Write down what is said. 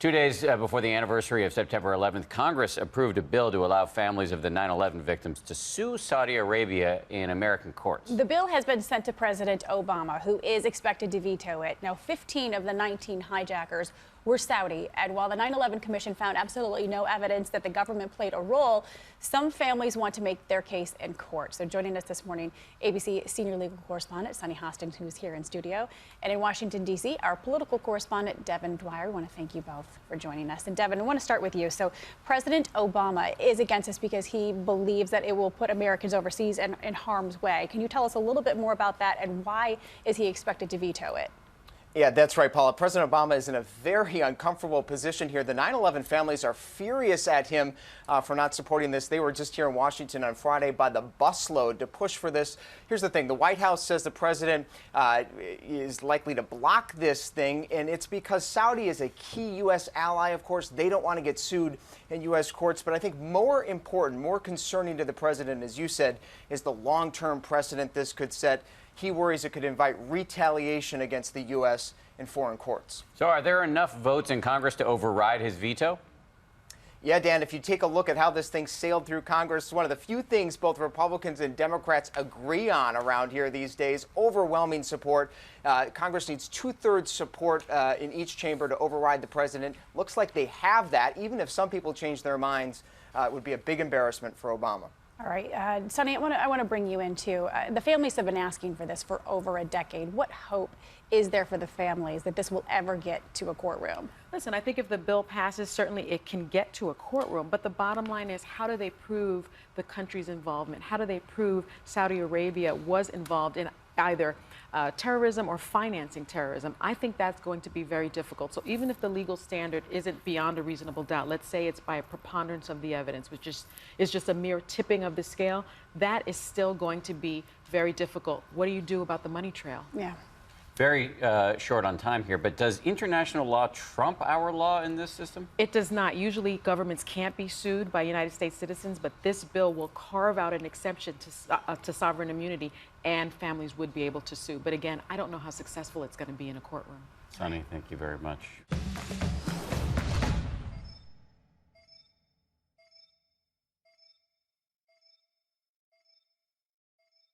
2 days before the anniversary of September 11th, Congress approved a bill to allow families of the 9/11 victims to sue Saudi Arabia in American courts. The bill has been sent to President Obama, who is expected to veto it. Now, 15 of the 19 hijackers were Saudi, and while the 9/11 Commission found absolutely no evidence that the government played a role, some families want to make their case in court. So joining us this morning, ABC senior legal correspondent Sunny Hostin, who's here in studio, and in Washington, D.C., our political correspondent Devin Dwyer. I want to thank you both for joining us. And Devin, I want to start with you. So President Obama is against this because he believes that it will put Americans overseas in harm's way. Can you tell us a little bit more about that, and why is he expected to veto it? Yeah, that's right, Paula. President Obama is in a very uncomfortable position here. The 9/11 families are furious at him for not supporting this. They were just here in Washington on Friday by the busload to push for this. Here's the thing. The White House says the president is likely to block this thing, and it's because Saudi is a key U.S. ally. Of course, they don't want to get sued in U.S. courts. But I think more important, more concerning to the president, as you said, is the long-term precedent this could set. He worries it could invite retaliation against the U.S. in foreign courts. So are there enough votes in Congress to override his veto? Yeah, Dan, if you take a look at how this thing sailed through Congress, it's one of the few things both Republicans and Democrats agree on around here these days. Overwhelming support. Congress needs 2/3 support in each chamber to override the president. Looks like they have that. Even if some people change their minds, it would be a big embarrassment for Obama. All right, Sunny, I want to bring you into the families have been asking for this for over a decade. What hope is there for the families that this will ever get to a courtroom? Listen, I think if the bill passes, certainly it can get to a courtroom. But the bottom line is, how do they prove the country's involvement? How do they prove Saudi Arabia was involved in either terrorism or financing terrorism? I think that's going to be very difficult. So even if the legal standard isn't beyond a reasonable doubt, let's say it's by a preponderance of the evidence, which is just a mere tipping of the scale, that is still going to be very difficult. What do you do about the money trail? Yeah. Very short on time here, but does international law trump our law in this system? It does not. Usually governments can't be sued by United States citizens, but this bill will carve out an exception to sovereign immunity, and families would be able to sue. But again, I don't know how successful it's going to be in a courtroom. Sunny, thank you very much.